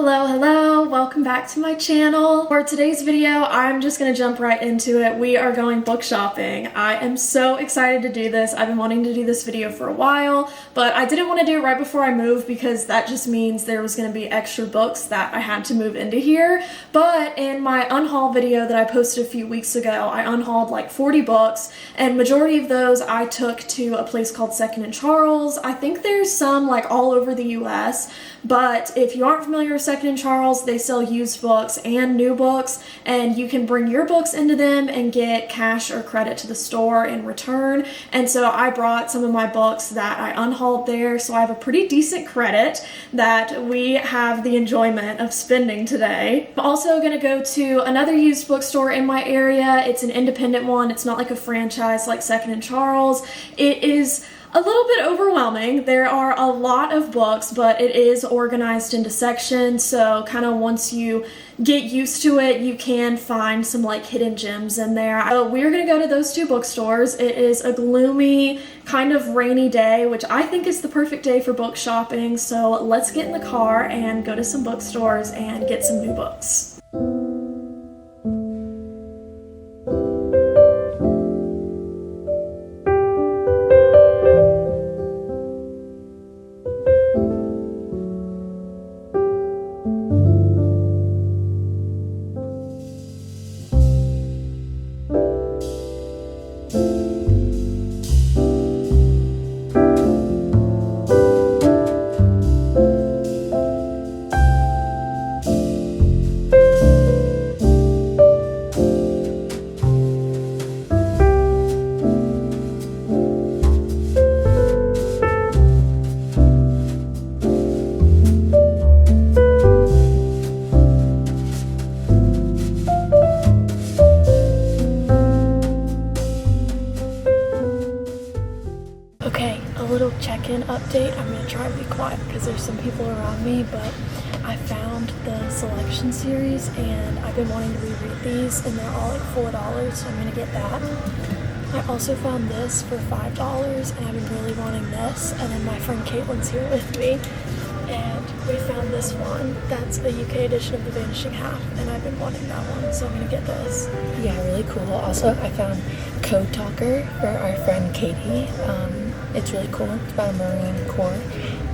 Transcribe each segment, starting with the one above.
Hello, welcome back to my channel. For today's video, I'm just gonna jump right into it. We are going book shopping. I am so excited to do this. I've been wanting to do this video for a while, but I didn't want to do it right before I moved because that just means there was gonna be extra books that I had to move into here. But in my unhaul video that I posted a few weeks ago, I unhauled like 40 books, and majority of those I took to a place called Second & Charles. I think there's some like all over the US, but if you aren't familiar with Second & Charles, they sell used books and new books, and you can bring your books into them and get cash or credit to the store in return. And so I brought some of my books that I unhauled there, so I have a pretty decent credit that we have the enjoyment of spending today. I'm also going to go to another used bookstore in my area. It's an independent one. It's not like a franchise like Second & Charles. It is a little bit overwhelming. There are a lot of books, but it is organized into sections, so kind of once you get used to it, you can find some like hidden gems in there. We're gonna go to those two bookstores. It is a gloomy, kind of rainy day, which I think is the perfect day for book shopping, so let's get in the car and go to some bookstores and get some new books. Check-in update. I'm gonna try to be quiet because there's some people around me, but I found the selection series and I've been wanting to reread these, and they're all like $4, so I'm gonna get that. I also found this for $5 and I've been really wanting this, and then my friend Caitlin's here with me and we found this one that's a UK edition of The Vanishing Half, and I've been wanting that one, so I'm gonna get this. Yeah, really cool. Also, I found Code Talker for our friend Katie. It's really cool. It's about a Marine Corps.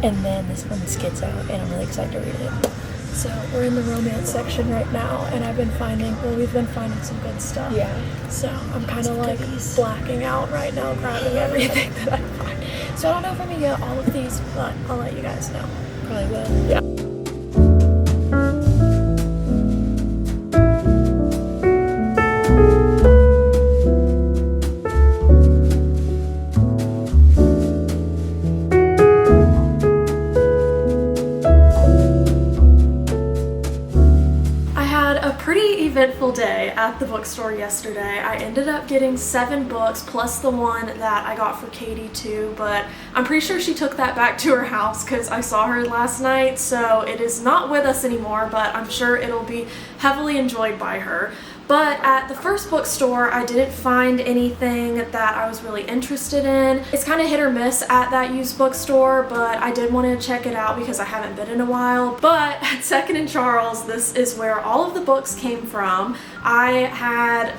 And then this one skids out, and I'm really excited to read it. So we're in the romance section right now, and we've been finding some good stuff. Yeah. So I'm kind of like blacking out right now, grabbing everything that I find. So I don't know if I'm gonna get all of these, but I'll let you guys know. Probably will. Yeah. Eventful day at the bookstore yesterday. I ended up getting 7 books plus the one that I got for Katie too, but I'm pretty sure she took that back to her house because I saw her last night, so it is not with us anymore, but I'm sure it'll be heavily enjoyed by her. But at the first bookstore, I didn't find anything that I was really interested in. It's kind of hit or miss at that used bookstore, but I did want to check it out because I haven't been in a while. But at Second & Charles, this is where all of the books came from. I had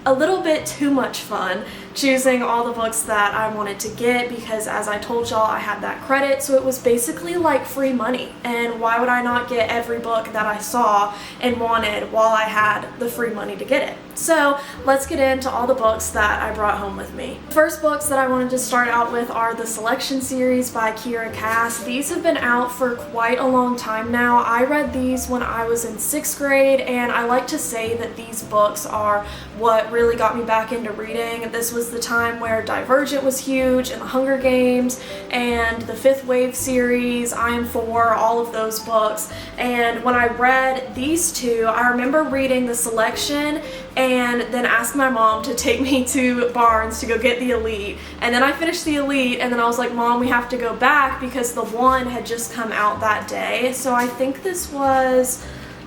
a little bit too much fun choosing all the books that I wanted to get because, as I told y'all, I had that credit, so it was basically like free money, and why would I not get every book that I saw and wanted while I had the free money to get it? So let's get into all the books that I brought home with me. The first books that I wanted to start out with are the Selection series by Kiera Cass. These have been out for quite a long time now. I read these when I was in 6th grade, and I like to say that these books are what really got me back into reading. This was the time where Divergent was huge, and The Hunger Games, and the Fifth Wave series, I Am For, all of those books. And when I read these two, I remember reading the Selection and then asked my mom to take me to Barnes to go get the Elite. And then I finished the Elite, and then I was like, Mom, we have to go back because the one had just come out that day. So I think this was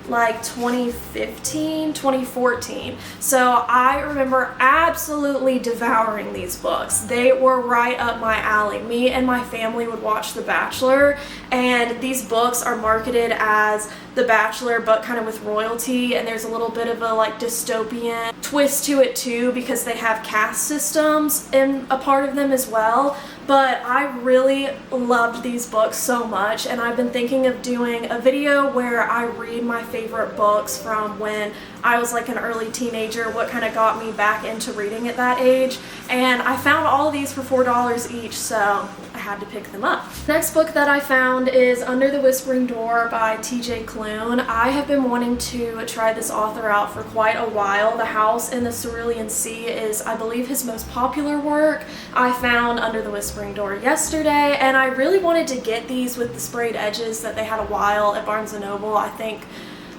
like 2015, 2014. So I remember absolutely devouring these books. They were right up my alley. Me and my family would watch The Bachelor, and these books are marketed as The Bachelor but kind of with royalty, and there's a little bit of a like dystopian twist to it too because they have caste systems in a part of them as well. But I really loved these books so much, and I've been thinking of doing a video where I read my favorite books from when I was like an early teenager, what kind of got me back into reading at that age. And I found all of these for $4 each, so I had to pick them up. Next book that I found is Under the Whispering Door by TJ Klune. I have been wanting to try this author out for quite a while. The House in the Cerulean Sea is, I believe, his most popular work. I found Under the Whispering Door yesterday, and I really wanted to get these with the sprayed edges that they had a while at Barnes & Noble, I think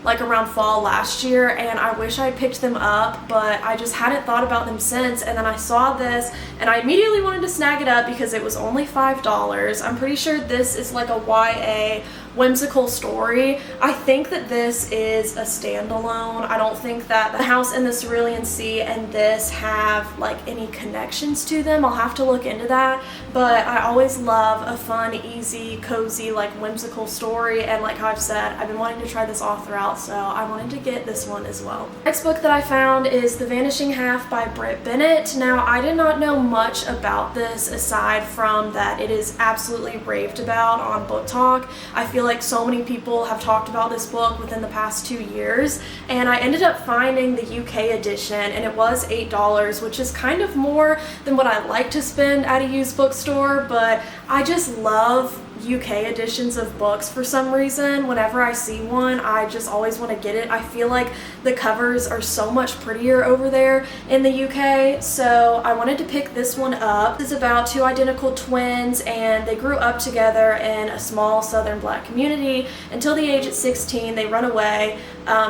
like around fall last year, and I wish I had picked them up, but I just hadn't thought about them since. And then I saw this and I immediately wanted to snag it up because it was only $5. I'm pretty sure this is like a YA whimsical story. I think that this is a standalone. I don't think that The House in the Cerulean Sea and this have like any connections to them. I'll have to look into that, but I always love a fun, easy, cozy, like whimsical story, and like how I've said, I've been wanting to try this author out, so I wanted to get this one as well. Next book that I found is The Vanishing Half by Britt Bennett. Now, I did not know much about this aside from that it is absolutely raved about on Book Talk. I feel like so many people have talked about this book within the past 2 years, and I ended up finding the UK edition, and it was $8, which is kind of more than what I like to spend at a used bookstore, but I just love UK editions of books for some reason. Whenever I see one, I just always want to get it. I feel like the covers are so much prettier over there in the UK, so I wanted to pick this one up. It's about two identical twins, and they grew up together in a small southern black community until the age of 16. They run away.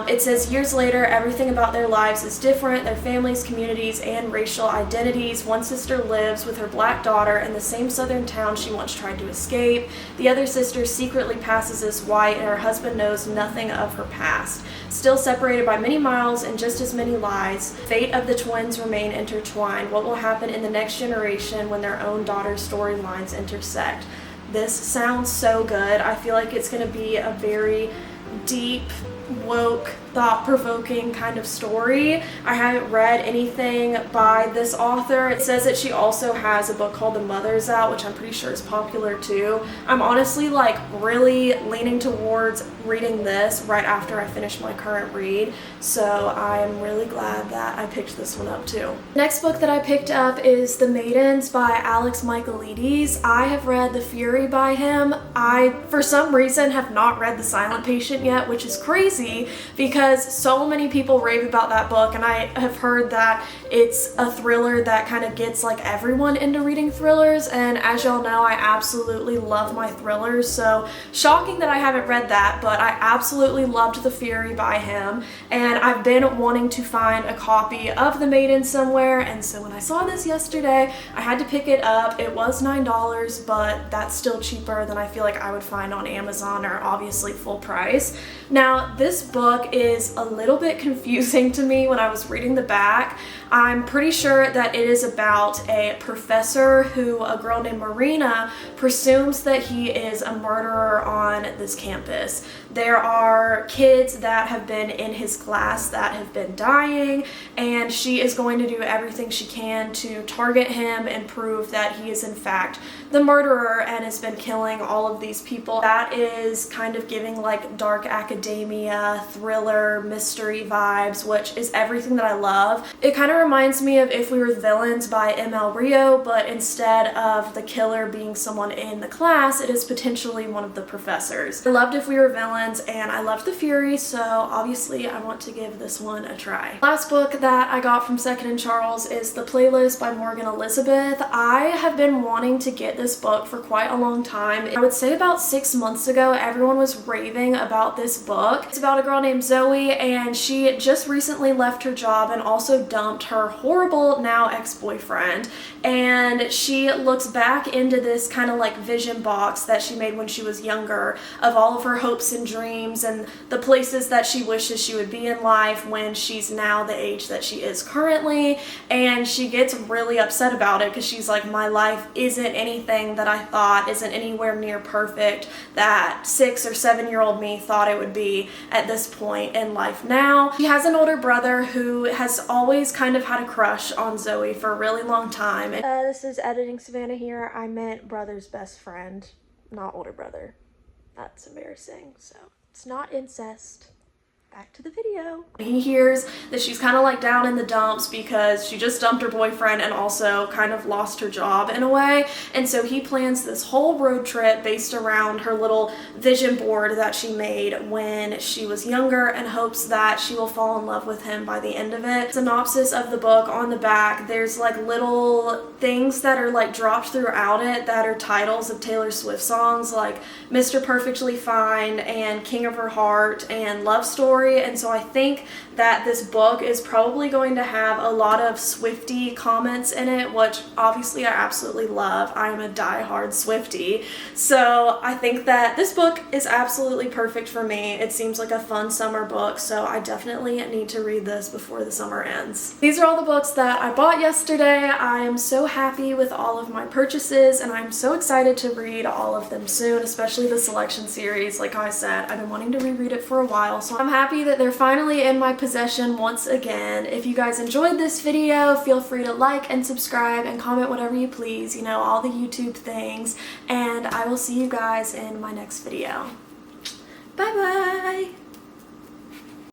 It says years later, everything about their lives is different, their families, communities, and racial identities. One sister lives with her black daughter in the same southern town she once tried to escape. The other sister secretly passes as white, and her husband knows nothing of her past. Still separated by many miles and just as many lies, fate of the twins remain intertwined. What will happen in the next generation when their own daughter's storylines intersect? This sounds so good. I feel like it's going to be a very deep, woke, thought-provoking kind of story. I haven't read anything by this author. It says that she also has a book called The Mothers out, which I'm pretty sure is popular too. I'm honestly like really leaning towards reading this right after I finish my current read, so I'm really glad that I picked this one up too. Next book that I picked up is The Maidens by Alex Michaelides. I have read The Fury by him. I, for some reason, have not read The Silent Patient yet, which is crazy because so many people rave about that book, and I have heard that it's a thriller that kind of gets like everyone into reading thrillers, and as y'all know, I absolutely love my thrillers, so shocking that I haven't read that, but I absolutely loved The Fury by him, and I've been wanting to find a copy of The Maiden somewhere, and so when I saw this yesterday, I had to pick it up. It was $9, but that's still cheaper than I feel like I would find on Amazon, or obviously full price. Now, this book is a little bit confusing to me when I was reading the back. I'm pretty sure that it is about a professor who, a girl named Marina, presumes that he is a murderer on this campus. There are kids that have been in his class that have been dying, and she is going to do everything she can to target him and prove that he is in fact the murderer and has been killing all of these people. That is kind of giving like dark academia, thriller, mystery vibes, which is everything that I love. It kind of reminds me of If We Were Villains by M.L. Rio, but instead of the killer being someone in the class, it is potentially one of the professors. I loved If We Were Villains, and I loved The Fury, so obviously I want to give this one a try. Last book that I got from Second & Charles is The Playlist by Morgan Elizabeth. I have been wanting to get this book for quite a long time. I would say about 6 months ago, everyone was raving about about this book. It's about a girl named Zoe, and she just recently left her job and also dumped her horrible now ex-boyfriend. And she looks back into this kind of like vision box that she made when she was younger of all of her hopes and dreams and the places that she wishes she would be in life when she's now the age that she is currently. And she gets really upset about it because she's like, my life isn't anything that I thought, isn't anywhere near perfect that 6 or 7-year-old me thought it would be at this point in life now. She has an older brother who has always kind of had a crush on Zoe for a really long time. This is editing Savannah here. I meant brother's best friend, not older brother. That's embarrassing. So it's not incest. Back to the video. He hears that she's kind of like down in the dumps because she just dumped her boyfriend and also kind of lost her job in a way. And so he plans this whole road trip based around her little vision board that she made when she was younger and hopes that she will fall in love with him by the end of it. Synopsis of the book on the back, there's like little things that are like dropped throughout it that are titles of Taylor Swift songs like Mr. Perfectly Fine and King of Her Heart and Love Story. And so I think that this book is probably going to have a lot of Swiftie comments in it, which obviously I absolutely love. I am a diehard Swiftie. So I think that this book is absolutely perfect for me. It seems like a fun summer book, so I definitely need to read this before the summer ends. These are all the books that I bought yesterday. I am so happy with all of my purchases, and I'm so excited to read all of them soon, especially the selection series. Like I said, I've been wanting to reread it for a while, so I'm happy that they're finally in my possession once again. If you guys enjoyed this video, feel free to like and subscribe and comment whatever you please, you know, all the YouTube things, and I will see you guys in my next video. Bye bye!